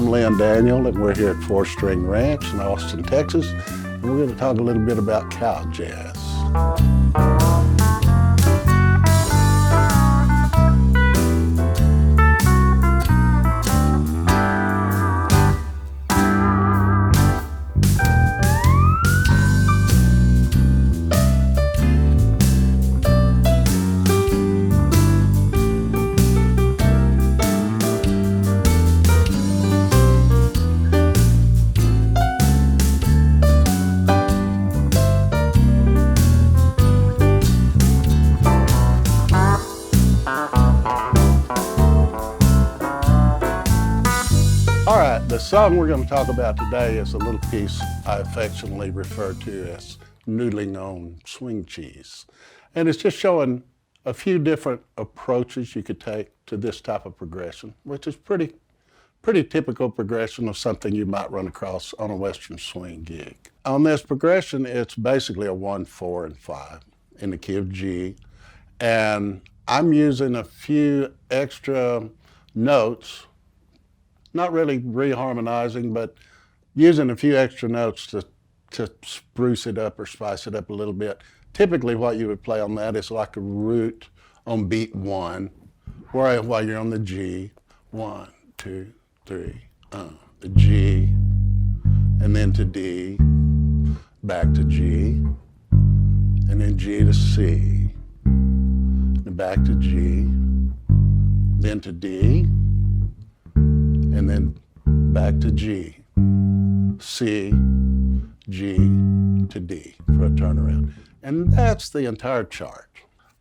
I'm Lynn Daniel, and we're here at Four String Ranch in Austin, Texas, and we're going to talk a little bit about cow jazz. All right, the song we're going to talk about today is a little piece I affectionately refer to as noodling on swing cheese. And it's just showing a few different approaches you could take to this type of progression, which is pretty typical progression of something you might run across on a Western swing gig. On this progression, it's basically a 1, 4, and 5 in the key of G. And I'm using a few extra notes, not really reharmonizing, but using a few extra notes to spruce it up or spice it up a little bit. Typically what you would play on that is like a root on beat 1, while you're on the G, 1, 2, 3, the G, and then to D, back to G, and then G to C, and back to G, then to D, and then back to G, C, G to D for a turnaround. And that's the entire chart.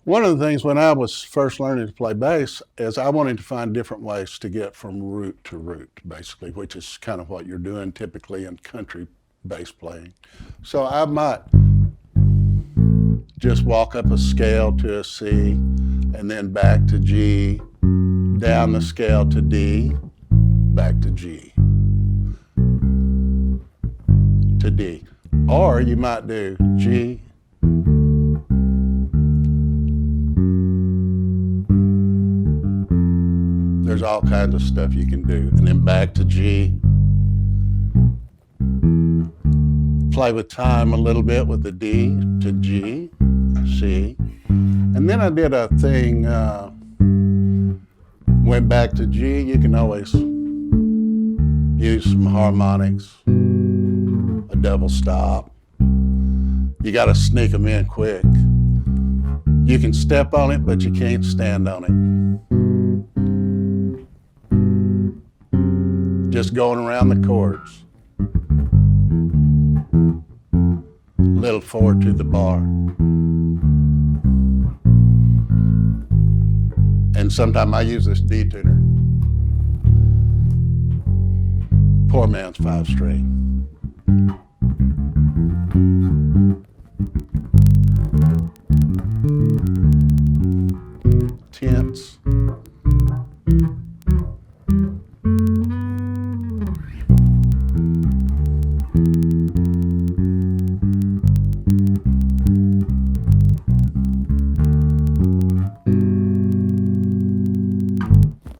One of the things when I was first learning to play bass is I wanted to find different ways to get from root to root, basically, which is kind of what you're doing typically in country bass playing. So I might just walk up a scale to a C, and then back to G, down the scale to D, back to G, to D. Or you might do G, there's all kinds of stuff you can do. And then back to G. Play with time a little bit with the D to G, C. And then I did a thing, went back to G. You can always use some harmonics, a double stop. You got to sneak them in quick. You can step on it, but you can't stand on it. Just going around the chords. Little 4 to the bar. And sometimes I use this D tuner. Poor man's 5 string. Tenths.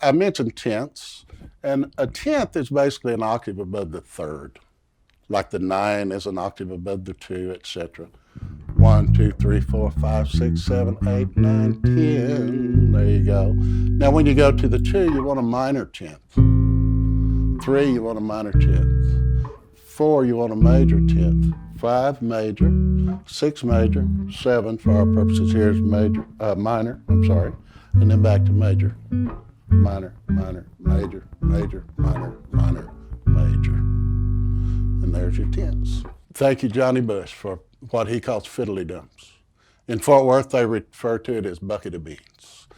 I mentioned tenths, and a tenth is basically an octave above the third, like the 9 is an octave above the 2, etc. 1, 2, 3, 4, 5, 6, 7, 8, 9, 10. There you go. Now when you go to the 2, you want a minor tenth. 3, you want a minor tenth. 4, you want a major tenth. 5, major. 6, major. 7, for our purposes here, is minor, and then back to major. Minor, minor, major, major, minor, minor, major. And there's your tenths. Thank you, Johnny Bush, for what he calls fiddly dumps. In Fort Worth, they refer to it as bucket of beans.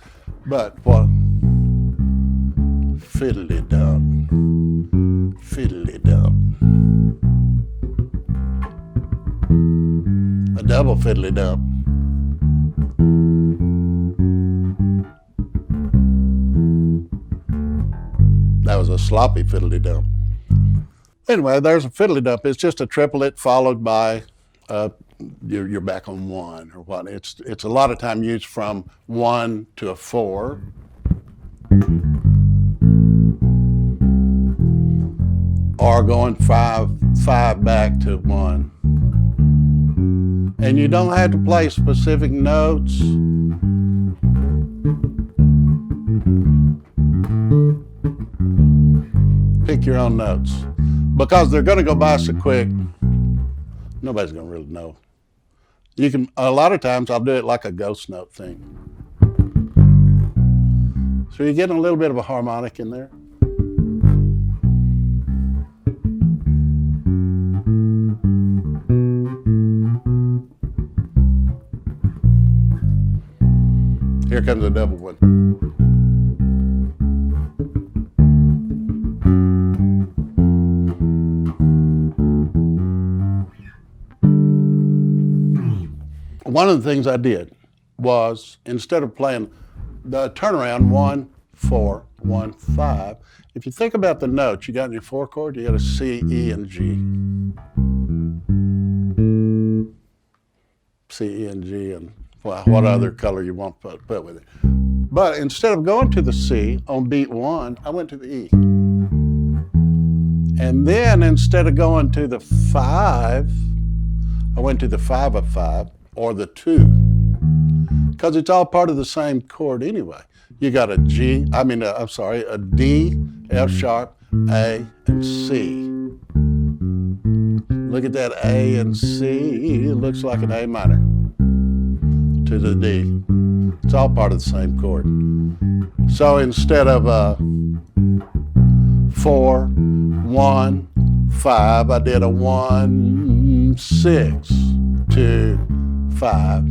But what? Fiddly dump, fiddly dump. A double fiddly dump. That was a sloppy fiddly dump. Anyway, there's a fiddly dump. It's just a triplet followed by you're back on 1 or what. It's a lot of time used from 1 to a 4. or going five back to 1. And you don't have to play specific notes. Pick your own notes. Because they're going to go by so quick, nobody's going to really know. You can, a lot of times I'll do it like a ghost note thing. So you're getting a little bit of a harmonic in there. Here comes a double one. One of the things I did was, instead of playing the turnaround 1, 4, 1, 5, if you think about the notes you got in your 4 chord, you got a C, E, and G. C, E, and G, and well, what other color you want to put with it. But instead of going to the C on beat 1, I went to the E. And then instead of going to the 5, I went to the 5 of 5 or the 2. Because it's all part of the same chord anyway. You got a D, F sharp, A, and C. Look at that A and C. It looks like an A minor to the D. It's all part of the same chord. So instead of 4, 1, 5, I did a 1, 6, 2, 5.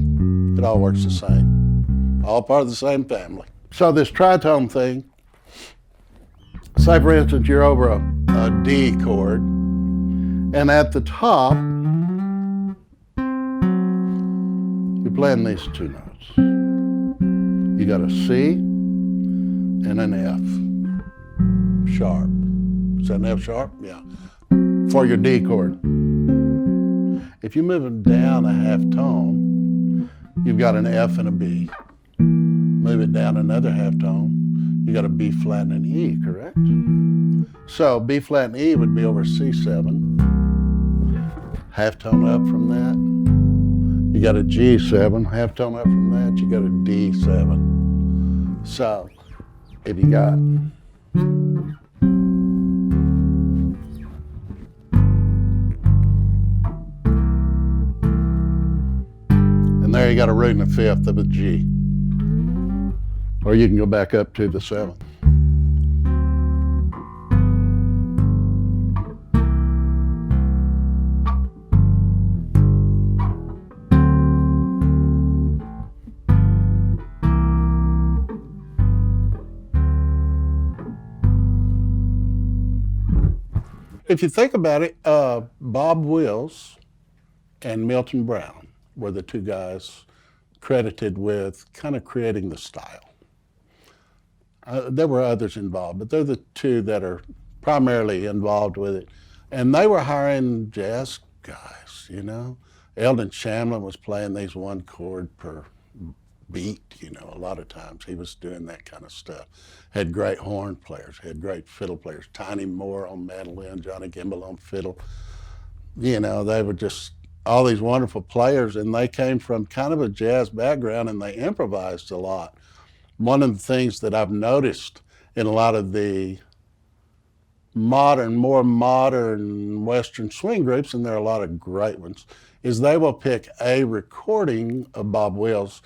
It all works the same. All part of the same family. So this tritone thing, say for instance you're over a D chord, and at the top you're playing these 2 notes. You got a C and an F sharp. Is that an F sharp? Yeah. For your D chord. If you move it down a half tone, you've got an F and a B. Move it down another half tone, you got a B flat and an E, correct? So B flat and E would be over C7. Half tone up from that, you got a G7. Half tone up from that, you got a D7. So if you got and there you got a root and a fifth of a G. Or you can go back up to the 7th. If you think about it, Bob Wills and Milton Brown were the 2 guys credited with kind of creating the style. There were others involved, but they're the 2 that are primarily involved with it. And they were hiring jazz guys, you know. Eldon Shamlin was playing these 1 chord per beat, you know, a lot of times. He was doing that kind of stuff. Had great horn players, had great fiddle players. Tiny Moore on mandolin, Johnny Gimbel on fiddle. You know, they were just all these wonderful players, and they came from kind of a jazz background, and they improvised a lot. One of the things that I've noticed in a lot of the more modern Western swing groups, and there are a lot of great ones, is they will pick a recording of Bob Wills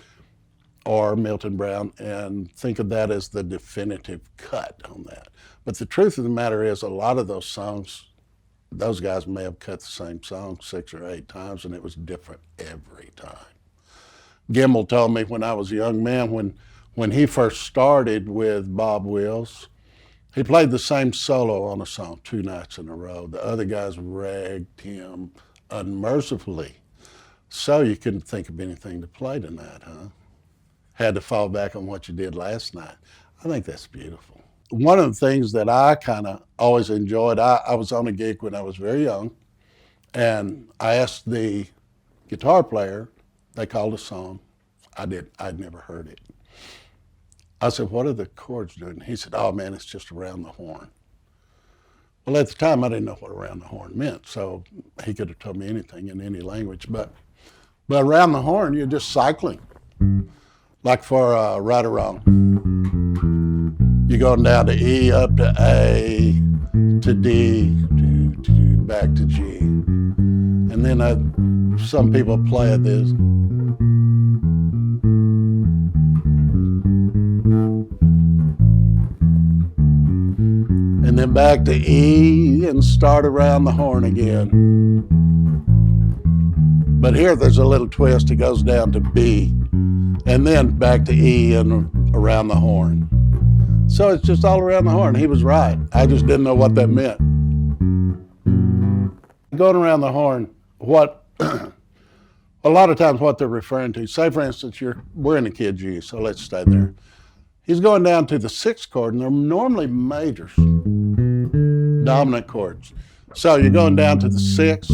or Milton Brown and think of that as the definitive cut on that. But the truth of the matter is, a lot of those songs, those guys may have cut the same song 6 or 8 times, and it was different every time. Gimbel told me when I was a young man, when he first started with Bob Wills, he played the same solo on a song 2 nights in a row. The other guys ragged him unmercifully. So you couldn't think of anything to play tonight, huh? Had to fall back on what you did last night. I think that's beautiful. One of the things that I kind of always enjoyed, I was on a gig when I was very young, and I asked the guitar player, they called a song. I'd never heard it. I said, what are the chords doing? He said, oh man, it's just around the horn. Well, at the time, I didn't know what around the horn meant, so he could have told me anything in any language. But around the horn, you're just cycling. Like for right or wrong. You're going down to E, up to A, to D, to back to G. And then some people play it this. And then back to E and start around the horn again. But here there's a little twist. It goes down to B and then back to E and around the horn. So it's just all around the horn. He was right. I just didn't know what that meant. Going around the horn, what a lot of times what they're referring to, say for instance, we're in the key of G, so let's stay there. He's going down to the 6th chord, and they're normally majors, dominant chords. So you're going down to the 6th,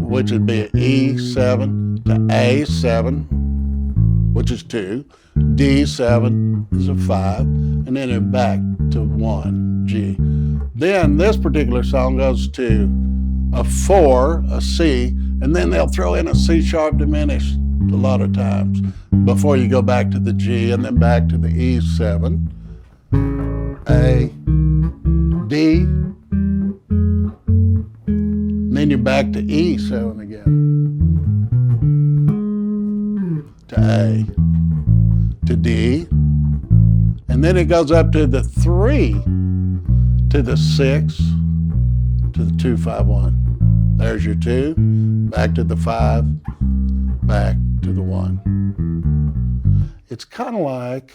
which would be E7, to A7, which is 2, D7 is a 5, and then it back to 1, G. Then this particular song goes to a 4, a C, and then they'll throw in a C sharp diminished a lot of times before you go back to the G and then back to the E7, A, D, and then you're back to E7 again, to A, to D, and then it goes up to the 3, to the 6, to the 2, 5, 1. There's your 2, back to the 5, back to the 1. It's kind of like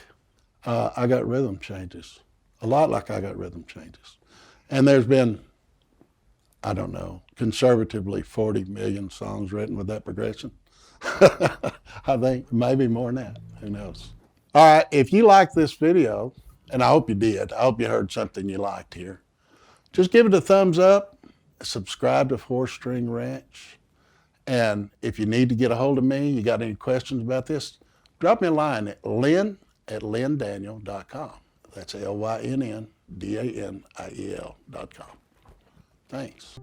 I Got Rhythm Changes, a lot like I Got Rhythm Changes. And there's been, I don't know, conservatively 40 million songs written with that progression. I think maybe more than that, who knows. All right, if you like this video, and I hope you did, I hope you heard something you liked here, just give it a thumbs up, subscribe to 4-String Ranch, and if you need to get a hold of me, you got any questions about this, drop me a line at lynn@lyndaniel.com. That's LYNNDANIEL.com. Thanks.